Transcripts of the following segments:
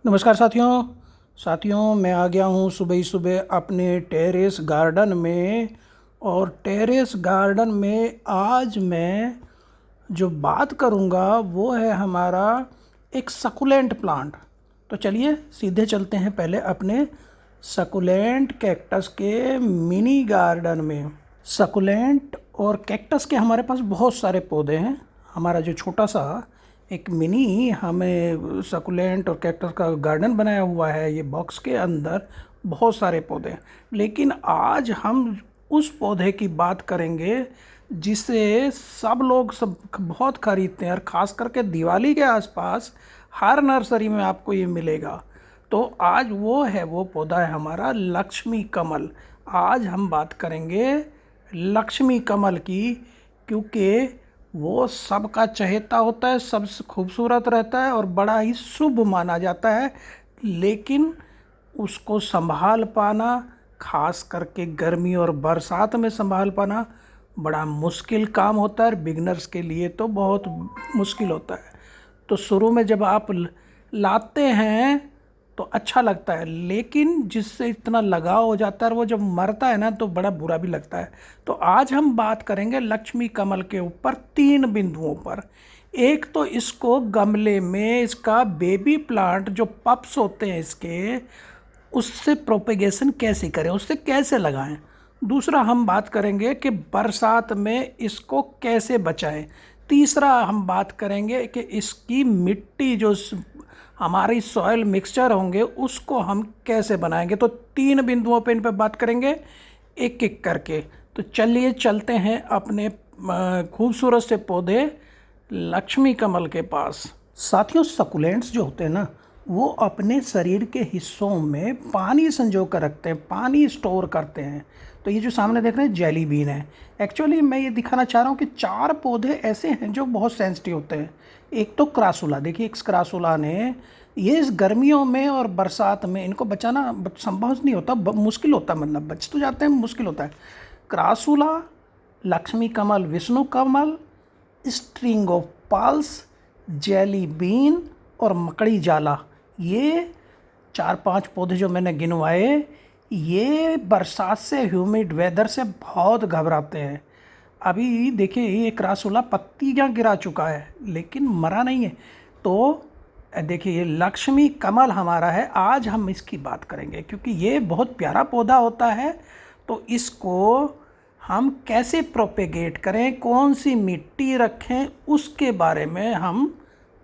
नमस्कार साथियों मैं आ गया हूँ सुबह ही सुबह अपने टेरेस गार्डन में। और टेरेस गार्डन में आज मैं जो बात करूँगा वो है हमारा एक सकुलेंट प्लांट। तो चलिए सीधे चलते हैं पहले अपने सकुलेंट कैक्टस के मिनी गार्डन में। सकुलेंट और कैक्टस के हमारे पास बहुत सारे पौधे हैं। हमारा जो छोटा सा एक मिनी हमें सकुलेंट और कैक्टस का गार्डन बनाया हुआ है, ये बॉक्स के अंदर बहुत सारे पौधे हैं। लेकिन आज हम उस पौधे की बात करेंगे जिसे सब बहुत खरीदते हैं, और ख़ास करके दिवाली के आसपास हर नर्सरी में आपको ये मिलेगा। तो आज वो पौधा है हमारा लक्ष्मी कमल। आज हम बात करेंगे लक्ष्मी कमल की, क्योंकि वो सबका चहेता होता है, सबसे खूबसूरत रहता है और बड़ा ही शुभ माना जाता है। लेकिन उसको संभाल पाना, खास करके गर्मी और बरसात में संभाल पाना बड़ा मुश्किल काम होता है। बिगनर्स के लिए तो बहुत मुश्किल होता है। तो शुरू में जब आप लाते हैं तो अच्छा लगता है, लेकिन जिससे इतना लगाव हो जाता है और वो जब मरता है ना तो बड़ा बुरा भी लगता है। तो आज हम बात करेंगे लक्ष्मी कमल के ऊपर 3 बिंदुओं पर। एक तो इसको गमले में इसका बेबी प्लांट जो पप्स होते हैं इसके, उससे प्रोपेगेशन कैसे करें, उससे कैसे लगाएं। दूसरा हम बात करेंगे कि बरसात में इसको कैसे बचाएं। तीसरा हम बात करेंगे कि इसकी मिट्टी जो हमारी सॉयल मिक्सचर होंगे उसको हम कैसे बनाएंगे। तो 3 बिंदुओं पे इन पे बात करेंगे एक एक करके। तो चलिए चलते हैं अपने खूबसूरत से पौधे लक्ष्मी कमल के पास। साथियों, सकुलेंट्स जो होते हैं ना, वो अपने शरीर के हिस्सों में पानी संजो कर रखते हैं, पानी स्टोर करते हैं। तो ये जो सामने देख रहे हैं जेली बीन है। एक्चुअली मैं ये दिखाना चाह रहा हूँ कि 4 पौधे ऐसे हैं जो बहुत सेंसिटिव होते हैं। एक तो क्रासुला, देखिए इस क्रासुला ने ये इस गर्मियों में और बरसात में इनको बचाना संभव नहीं होता, मुश्किल होता, मतलब बच तो जाते हैं, मुश्किल होता है। Crassula, Lakshmi Kamal, Vishnu Kamal, string of pearls, jelly bean और मकड़ी जाला, ये 4-5 पौधे जो मैंने गिनवाए, ये बरसात से, ह्यूमिड वेदर से बहुत घबराते हैं। अभी देखिए ये क्रासुला पत्तियाँ गिरा चुका है लेकिन मरा नहीं है। तो देखिए ये लक्ष्मी कमल हमारा है, आज हम इसकी बात करेंगे क्योंकि ये बहुत प्यारा पौधा होता है। तो इसको हम कैसे प्रोपेगेट करें, कौन सी मिट्टी रखें, उसके बारे में हम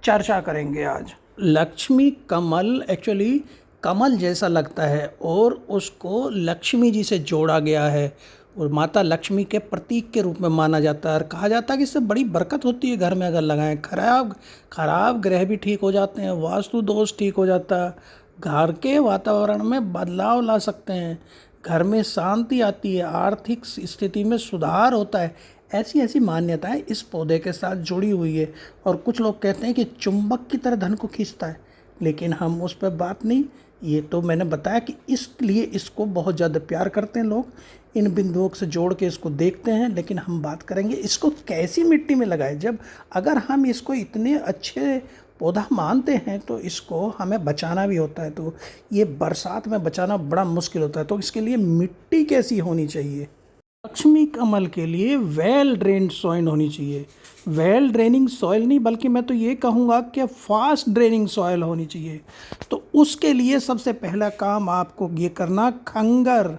चर्चा करेंगे आज। लक्ष्मी कमल एक्चुअली कमल जैसा लगता है और उसको लक्ष्मी जी से जोड़ा गया है और माता लक्ष्मी के प्रतीक के रूप में माना जाता है। और कहा जाता है कि इससे बड़ी बरकत होती है घर में अगर लगाएं। खराब ग्रह भी ठीक हो जाते हैं, वास्तु दोष ठीक हो जाता है, घर के वातावरण में बदलाव ला सकते हैं, घर में शांति आती है, आर्थिक स्थिति में सुधार होता है। ऐसी ऐसी मान्यताएं इस पौधे के साथ जुड़ी हुई है। और कुछ लोग कहते हैं कि चुंबक की तरह धन को खींचता है, लेकिन हम उस पर बात नहीं। ये तो मैंने बताया कि इसलिए इसको बहुत ज़्यादा प्यार करते हैं लोग, इन बिंदुओं से जोड़ के इसको देखते हैं। लेकिन हम बात करेंगे इसको कैसी मिट्टी में लगाएं। जब अगर हम इसको इतने अच्छे पौधा मानते हैं तो इसको हमें बचाना भी होता है। तो ये बरसात में बचाना बड़ा मुश्किल होता है। तो इसके लिए मिट्टी कैसी होनी चाहिए? लक्ष्मी कमल के लिए वेल ड्रेन्ड सॉइल होनी चाहिए। वेल ड्रेनिंग सॉइल नहीं, बल्कि मैं तो ये कहूँगा कि फास्ट ड्रेनिंग सॉइल होनी चाहिए। तो उसके लिए सबसे पहला काम आपको ये करना, खंगर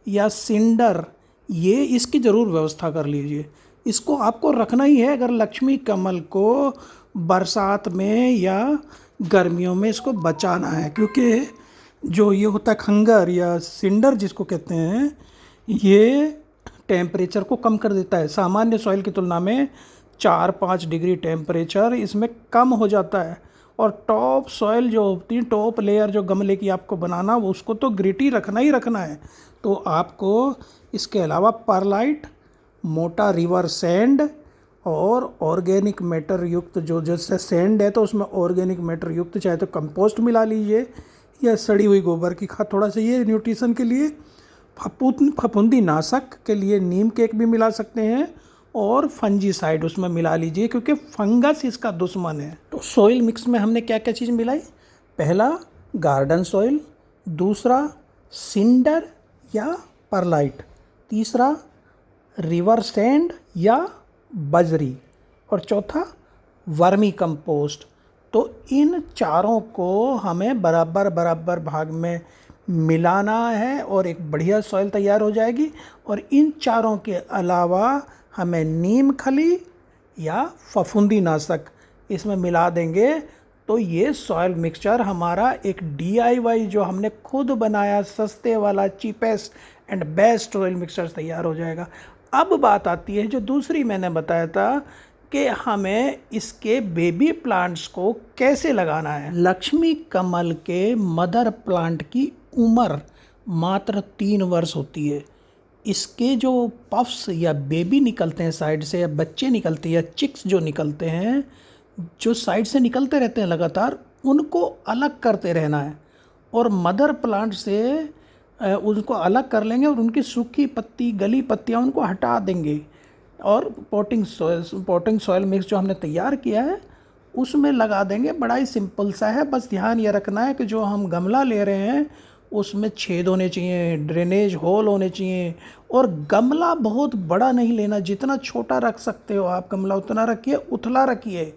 या सिंडर, ये इसकी ज़रूर व्यवस्था कर लीजिए। इसको आपको रखना ही है अगर लक्ष्मी कमल को बरसात में या गर्मियों में इसको बचाना है। क्योंकि जो ये होता है खंगर या सिंडर जिसको कहते हैं, ये टेम्परेचर को कम कर देता है। सामान्य सॉइल की तुलना में 4-5 डिग्री टेम्परेचर इसमें कम हो जाता है। और टॉप सॉइल जो होती है, टॉप लेयर जो गमले की आपको बनाना, वो उसको तो ग्रिटी रखना ही रखना है। तो आपको इसके अलावा परलाइट, मोटा रिवर सैंड और ऑर्गेनिक मैटर युक्त, जो जैसे सैंड है तो उसमें ऑर्गेनिक मैटर युक्त चाहे तो कंपोस्ट मिला लीजिए या सड़ी हुई गोबर की खाद थोड़ा सा, ये न्यूट्रिशन के लिए। फफूंदी नाशक के लिए नीम केक भी मिला सकते हैं और फंजीसाइड उसमें मिला लीजिए क्योंकि फंगस इसका दुश्मन है। तो सॉइल मिक्स में हमने क्या क्या चीज़ मिलाई? पहला गार्डन सॉइल, दूसरा सिंडर या परलाइट, तीसरा रिवर सैंड या बजरी, और चौथा वर्मी कंपोस्ट। तो इन चारों को हमें बराबर बराबर भाग में मिलाना है और एक बढ़िया सॉइल तैयार हो जाएगी। और इन चारों के अलावा हमें नीम खली या फफूंदी नाशक इसमें मिला देंगे, तो ये सॉइल मिक्सचर हमारा एक DIY जो हमने खुद बनाया सस्ते वाला cheapest and best soil mixture तैयार हो जाएगा। अब बात आती है जो दूसरी मैंने बताया था कि हमें इसके बेबी प्लांट्स को कैसे लगाना है। लक्ष्मी कमल के मदर प्लांट की उम्र मात्र 3 वर्ष होती है। इसके जो पफ्स या बेबी निकलते हैं साइड से, या बच्चे निकलते हैं, या चिक्स जो निकलते हैं, जो साइड से निकलते रहते हैं लगातार, उनको अलग करते रहना है। और मदर प्लांट से उनको अलग कर लेंगे और उनकी सूखी पत्ती, गली पत्तियाँ उनको हटा देंगे। और पॉटिंग सॉइल मिक्स जो हमने तैयार किया है उसमें लगा देंगे। बड़ा ही सिंपल सा है, बस ध्यान ये रखना है कि जो हम गमला ले रहे हैं उसमें छेद होने चाहिए, ड्रेनेज होल होने चाहिए। और गमला बहुत बड़ा नहीं लेना, जितना छोटा रख सकते हो आप गमला उतना रखिए, उथला रखिए,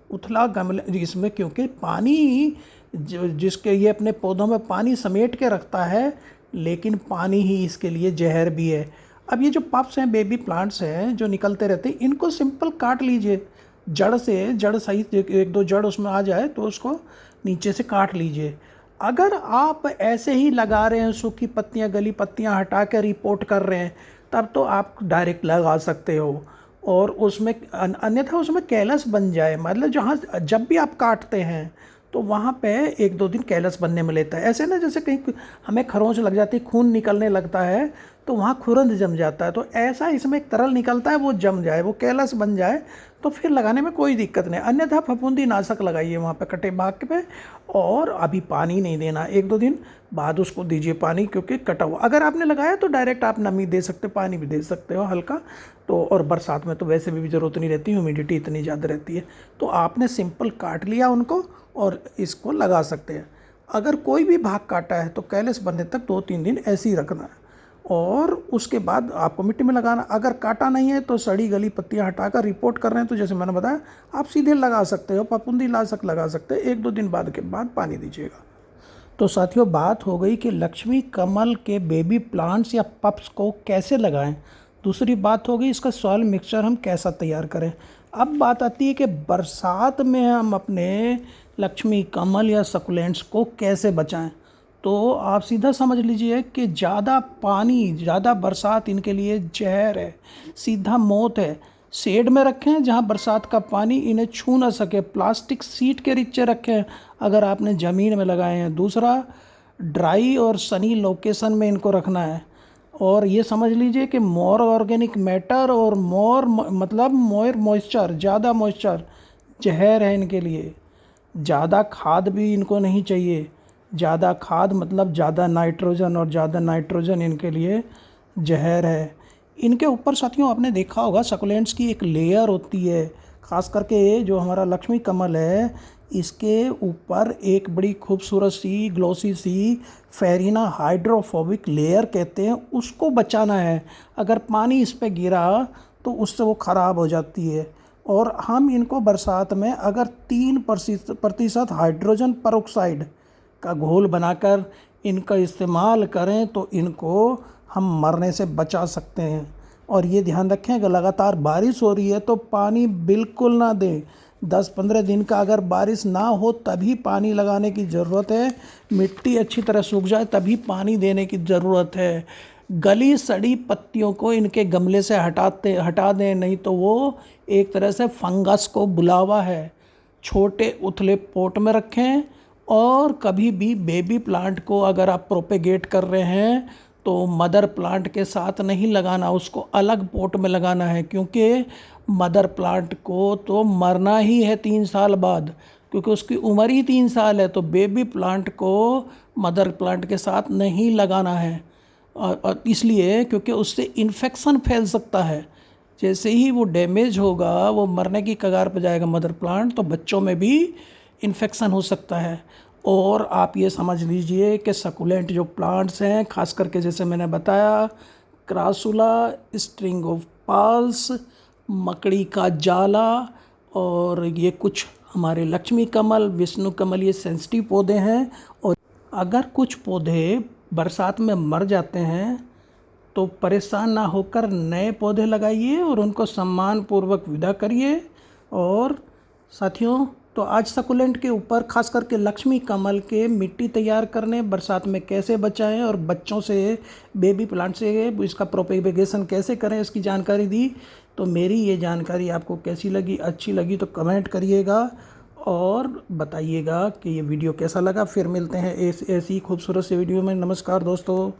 उथला गमले इसमें, क्योंकि पानी जिसके ये अपने पौधों में पानी समेट के रखता है, लेकिन पानी ही इसके लिए जहर भी है। अब ये जो पप्स हैं, बेबी प्लांट्स हैं जो निकलते रहते हैं, इनको सिंपल काट लीजिए जड़ से। जड़ सही एक दो जड़ उसमें आ जाए तो उसको नीचे से काट लीजिए। अगर आप ऐसे ही लगा रहे हैं, सूखी पत्तियां, गली पत्तियां हटा कर रिपोर्ट कर रहे हैं, तब तो आप डायरेक्ट लगा सकते हो। और उसमें अन्यथा उसमें कैलस बन जाए, मतलब जहाँ जब भी आप काटते हैं तो वहाँ पे 1-2 दिन कैलस बनने में लेता है। ऐसे ना जैसे कहीं हमें खरोंच लग जाती है, खून निकलने लगता है तो वहाँ खुरंद जम जाता है, तो ऐसा इसमें एक तरल निकलता है, वो जम जाए, वो कैलस बन जाए, तो फिर लगाने में कोई दिक्कत नहीं। अन्यथा फफूंदी नाशक लगाइए वहाँ पे कटे भाग पे, और अभी पानी नहीं देना, 1-2 दिन बाद उसको दीजिए पानी, क्योंकि कटा हुआ। अगर आपने लगाया तो डायरेक्ट आप नमी दे सकते हो, पानी भी दे सकते हो हल्का। तो और बरसात में तो वैसे भी ज़रूरत नहीं रहती, ह्यूमिडिटी इतनी ज़्यादा रहती है। तो आपने सिंपल काट लिया उनको और इसको लगा सकते हैं। अगर कोई भी भाग काटा है तो कैलस बनने तक 2-3 दिन ऐसे ही रखना है, और उसके बाद आपको मिट्टी में लगाना। अगर काटा नहीं है तो सड़ी गली पत्तियां हटाकर रिपोर्ट कर रहे हैं तो जैसे मैंने बताया आप सीधे लगा सकते हो, फफूंदी नाशक लगा सकते हैं। 1-2 दिन बाद के बाद पानी दीजिएगा। तो साथियों, बात हो गई कि लक्ष्मी कमल के बेबी प्लांट्स या पप्स को कैसे लगाएं। दूसरी बात हो गई इसका सॉइल मिक्सचर हम कैसा तैयार करें। अब बात आती है कि बरसात में हम अपने लक्ष्मी कमल या सकुलेंट्स को कैसे बचाएं। तो आप सीधा समझ लीजिए कि ज़्यादा पानी, ज़्यादा बरसात इनके लिए जहर है, सीधा मौत है। शेड में रखें जहां बरसात का पानी इन्हें छू ना सके, प्लास्टिक सीट के नीचे रखें अगर आपने ज़मीन में लगाए हैं। दूसरा, ड्राई और सनी लोकेशन में इनको रखना है। और ये समझ लीजिए कि मोर ऑर्गेनिक मैटर और मोर मतलब मोर मॉइस्चर, ज़्यादा मॉइस्चर जहर है इनके लिए। ज़्यादा खाद भी इनको नहीं चाहिए। ज़्यादा खाद मतलब ज़्यादा नाइट्रोजन, और ज़्यादा नाइट्रोजन इनके लिए जहर है। इनके ऊपर साथियों आपने देखा होगा सकुलेंट्स की एक लेयर होती है, ख़ास करके जो हमारा लक्ष्मी कमल है इसके ऊपर एक बड़ी खूबसूरत सी ग्लोसी सी फेरिना हाइड्रोफोबिक लेयर कहते हैं, उसको बचाना है। अगर पानी इस पर गिरा तो उससे वो ख़राब हो जाती है। और हम इनको बरसात में अगर 3% हाइड्रोजन पेरोक्साइड का घोल बनाकर इनका इस्तेमाल करें तो इनको हम मरने से बचा सकते हैं। और ये ध्यान रखें कि लगातार बारिश हो रही है तो पानी बिल्कुल ना दें। 10-15 दिन का अगर बारिश ना हो तभी पानी लगाने की ज़रूरत है। मिट्टी अच्छी तरह सूख जाए तभी पानी देने की ज़रूरत है। गली सड़ी पत्तियों को इनके गमले से हटा दें, नहीं तो वो एक तरह से फंगस को बुलावा है। छोटे उथले पोट में रखें। और कभी भी बेबी प्लांट को अगर आप प्रोपेगेट कर रहे हैं तो मदर प्लांट के साथ नहीं लगाना, उसको अलग पोट में लगाना है, क्योंकि मदर प्लांट को तो मरना ही है 3 साल बाद, क्योंकि उसकी उम्र ही 3 साल है। तो बेबी प्लांट को मदर प्लांट के साथ नहीं लगाना है, और इसलिए क्योंकि उससे इन्फेक्शन फैल सकता है। जैसे ही वो डैमेज होगा, वो मरने की कगार पर जाएगा मदर प्लांट, तो बच्चों में भी इन्फेक्शन हो सकता है। और आप ये समझ लीजिए कि सकुलेंट जो प्लांट्स हैं, खास करके जैसे मैंने बताया, क्रासुला, स्ट्रिंग ऑफ पाल्स, मकड़ी का जाला, और ये कुछ हमारे लक्ष्मी कमल, विष्णु कमल, ये सेंसिटिव पौधे हैं। और अगर कुछ पौधे बरसात में मर जाते हैं तो परेशान ना होकर नए पौधे लगाइए और उनको सम्मानपूर्वक विदा करिए। और साथियों, तो आज सकुलेंट के ऊपर, खास करके लक्ष्मी कमल के मिट्टी तैयार करने, बरसात में कैसे बचाएं और बच्चों से, बेबी प्लांट से इसका प्रोपेगेशन कैसे करें, इसकी जानकारी दी। तो मेरी ये जानकारी आपको कैसी लगी? अच्छी लगी तो कमेंट करिएगा और बताइएगा कि ये वीडियो कैसा लगा। फिर मिलते हैं ऐसी खूबसूरत सी वीडियो में। नमस्कार दोस्तों।